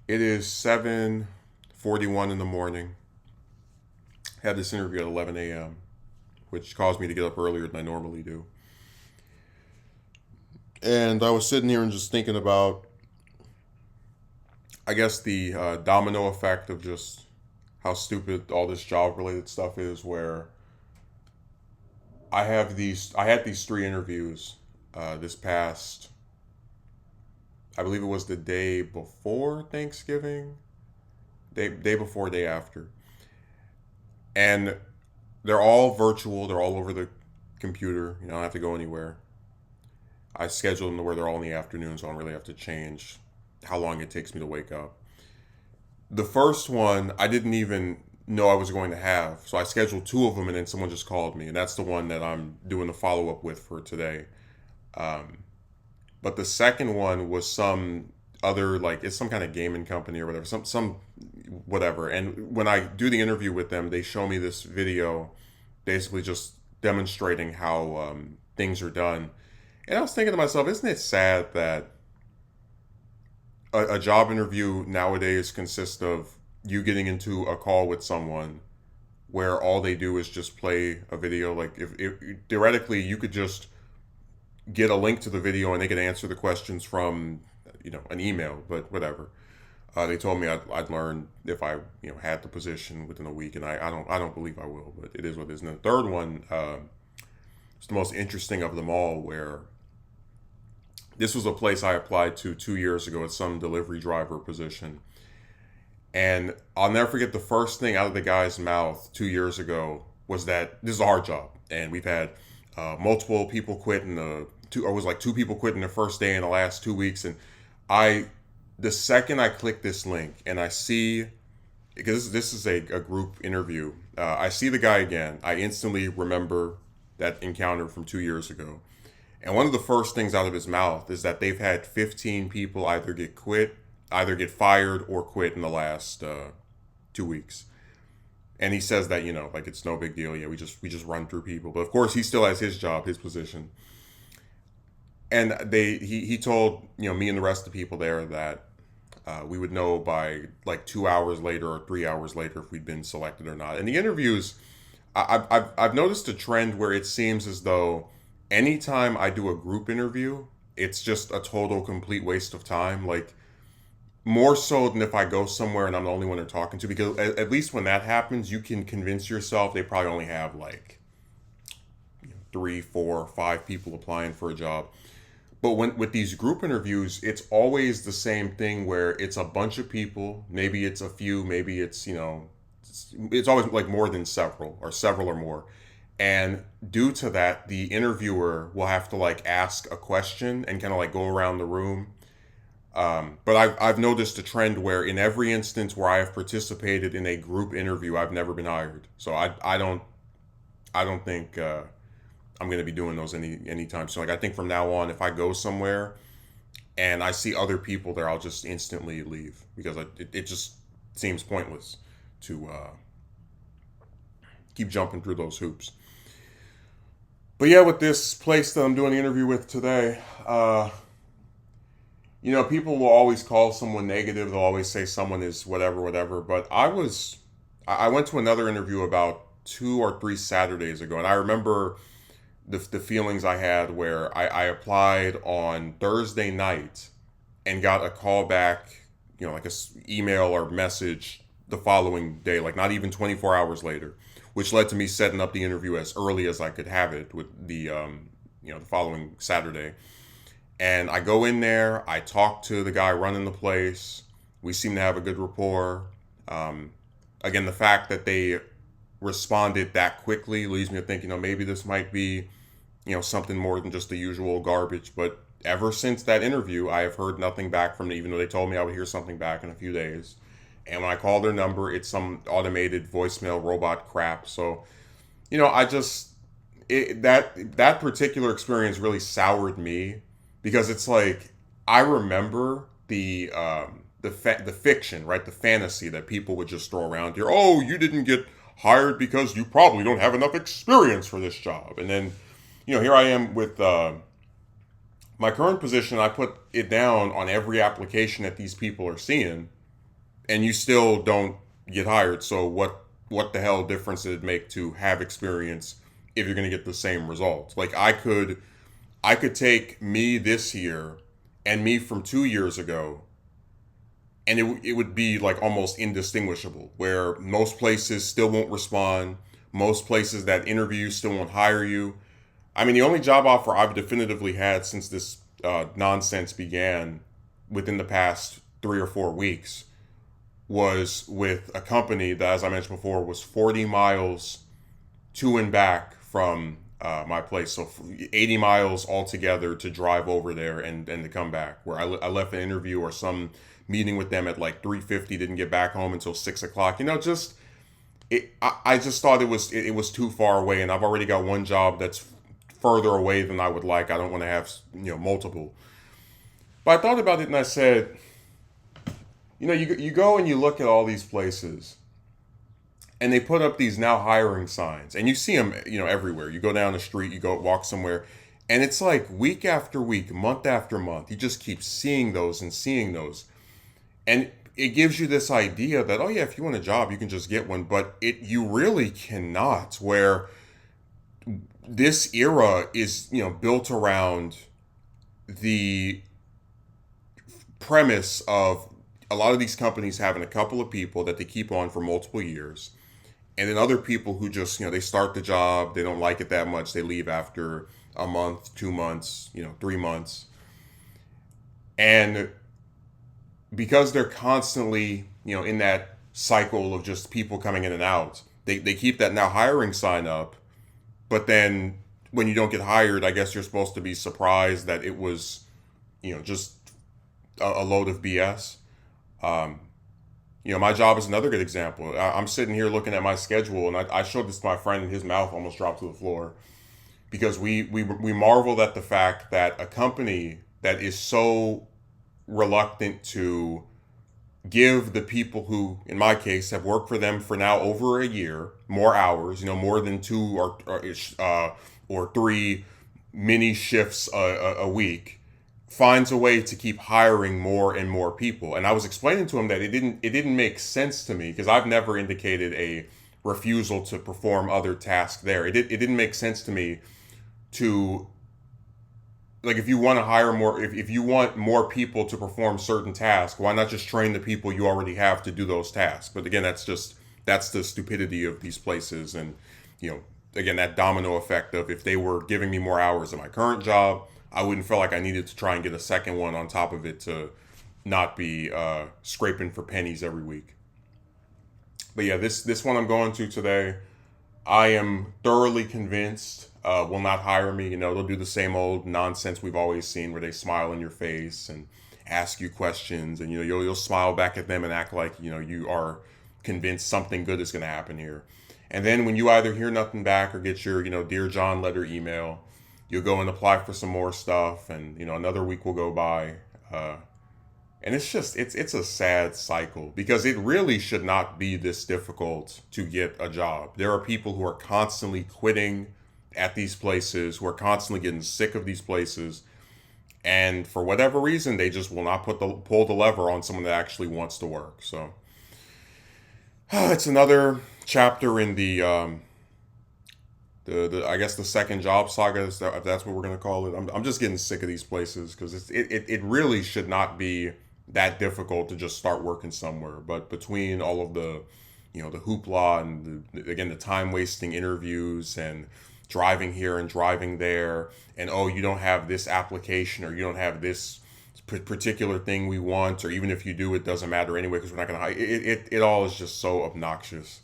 It is 7:41 in the morning. Had this interview at 11 a.m., which caused me to get up earlier than I normally do. And I was sitting here and just thinking about, I guess, the domino effect of just how stupid all this job related stuff is. Where I had these three interviews this past, I believe it was the day before Thanksgiving, day before, day after, and they're all virtual. They're all over the computer. I don't have to go anywhere. I scheduled them to where they're all in the afternoon, so I don't really have to change how long it takes me to wake up. The first one, I didn't even know I was going to have, so I scheduled two of them, and then someone just called me, and that's the one that I'm doing the follow up with for today. Um, but the second one was some other, like, it's some kind of gaming company or whatever, some whatever. And when I do the interview with them, they show me this video, basically just demonstrating how things are done. And I was thinking to myself, isn't it sad that a job interview nowadays consists of you getting into a call with someone where all they do is just play a video? Like, if theoretically you could just get a link to the video and they could answer the questions from an email, but whatever. They told me I'd learn if I had the position within a week, and I don't believe I will, but it is what it is. And the third one is the most interesting of them all, where this was a place I applied to 2 years ago at some delivery driver position. And I'll never forget the first thing out of the guy's mouth 2 years ago was that this is a hard job. And we've had multiple people quit in or it was like two people quit in the first day in the last 2 weeks. And the second I click this link and I see, because this is a group interview, I see the guy again. I instantly remember that encounter from 2 years ago. And one of the first things out of his mouth is that they've had 15 people either get fired or quit in the last 2 weeks. And he says that like it's no big deal. Yeah, we just run through people. But of course, he still has his job, his position. And he told me and the rest of the people there that we would know by like 2 hours later or 3 hours later if we'd been selected or not. And the interviews, I've noticed a trend where it seems as though anytime I do a group interview, it's just a total complete waste of time. Like, more so than if I go somewhere and I'm the only one they're talking to, because at least when that happens, you can convince yourself they probably only have like three, four, five people applying for a job. But when with these group interviews, it's always the same thing where it's a bunch of people. Maybe it's a few, maybe it's always like more than several or several or more. And due to that, the interviewer will have to like ask a question and kind of like go around the room. But I've noticed a trend where in every instance where I have participated in a group interview, I've never been hired. So I don't think I'm going to be doing those anytime soon. Like, I think from now on, if I go somewhere and I see other people there, I'll just instantly leave, because it just seems pointless to keep jumping through those hoops. But yeah, with this place that I'm doing the interview with today, people will always call someone negative. They'll always say someone is whatever, whatever. But I went to another interview about 2 or 3 Saturdays ago, and I remember the feelings I had where I applied on Thursday night and got a call back, like email or message the following day, like not even 24 hours later, which led to me setting up the interview as early as I could have it with the following Saturday. And I go in there, I talk to the guy running the place. We seem to have a good rapport. Um, Again, the fact that they responded that quickly leads me to think, maybe this might be, something more than just the usual garbage. But ever since that interview, I have heard nothing back from them, even though they told me I would hear something back in a few days. And when I call their number, it's some automated voicemail robot crap. So, I just that particular experience really soured me, because it's like I remember the fiction, right, the fantasy that people would just throw around here. Oh, you didn't get hired because you probably don't have enough experience for this job. And then here I am with my current position. I put it down on every application that these people are seeing, and you still don't get hired. So what the hell difference did it make to have experience if you're going to get the same results? Like I could take me this year and me from 2 years ago, and it would be like almost indistinguishable, where most places still won't respond. Most places that interview you still won't hire you. I mean, the only job offer I've definitively had since this nonsense began within the past 3 or 4 weeks was with a company that, as I mentioned before, was 40 miles to and back from my place. So 80 miles altogether to drive over there and to come back. Where I left an interview or some meeting with them at like 3:50, didn't get back home until 6 o'clock. Just I just thought it was too far away, and I've already got one job that's further away than I would like. I don't want to have multiple. But I thought about it and I said, you go and you look at all these places, and they put up these now hiring signs, and you see them everywhere. You go down the street, you go walk somewhere, and it's like week after week, month after month, you just keep seeing those and seeing those, and it gives you this idea that, oh yeah, if you want a job you can just get one, but you really cannot. Where this era is built around the premise of a lot of these companies having a couple of people that they keep on for multiple years, and then other people who just they start the job, they don't like it that much, they leave after a month, 2 months, 3 months. And because they're constantly in that cycle of just people coming in and out, they keep that now hiring sign up. But then when you don't get hired, I guess you're supposed to be surprised that it was just a load of BS. um, my job is another good example. I'm sitting here looking at my schedule, and I showed this to my friend, and his mouth almost dropped to the floor because we marveled at the fact that a company that is so reluctant to give the people who, in my case, have worked for them for now over a year more hours, more than two or three mini shifts a week, finds a way to keep hiring more and more people. And I was explaining to him that it didn't make sense to me because I've never indicated a refusal to perform other tasks there. It didn't make sense to me to, like, if you want to hire more, if you want more people to perform certain tasks, why not just train the people you already have to do those tasks? But again, that's the stupidity of these places. And again, that domino effect of, if they were giving me more hours in my current job, I wouldn't feel like I needed to try and get a second one on top of it to not be scraping for pennies every week. But yeah, this one I'm going to today, I am thoroughly convinced will not hire me. They'll do the same old nonsense we've always seen, where they smile in your face and ask you questions, and you'll smile back at them and act like you are convinced something good is going to happen here. And then when you either hear nothing back or get your Dear John letter email, you'll go and apply for some more stuff, and another week will go by. And it's a sad cycle, because it really should not be this difficult to get a job. There are people who are constantly quitting at these places, who are constantly getting sick of these places, and for whatever reason, they just will not pull the lever on someone that actually wants to work. So it's another chapter in the I guess the second job saga, if that's what we're gonna call it. I'm just getting sick of these places, because it really should not be that difficult to just start working somewhere. But between all of the the hoopla and again the time wasting interviews and driving here and driving there, and oh, you don't have this application, or you don't have this particular thing we want, or even if you do, it doesn't matter anyway because we're not gonna hire it. It all is just so obnoxious.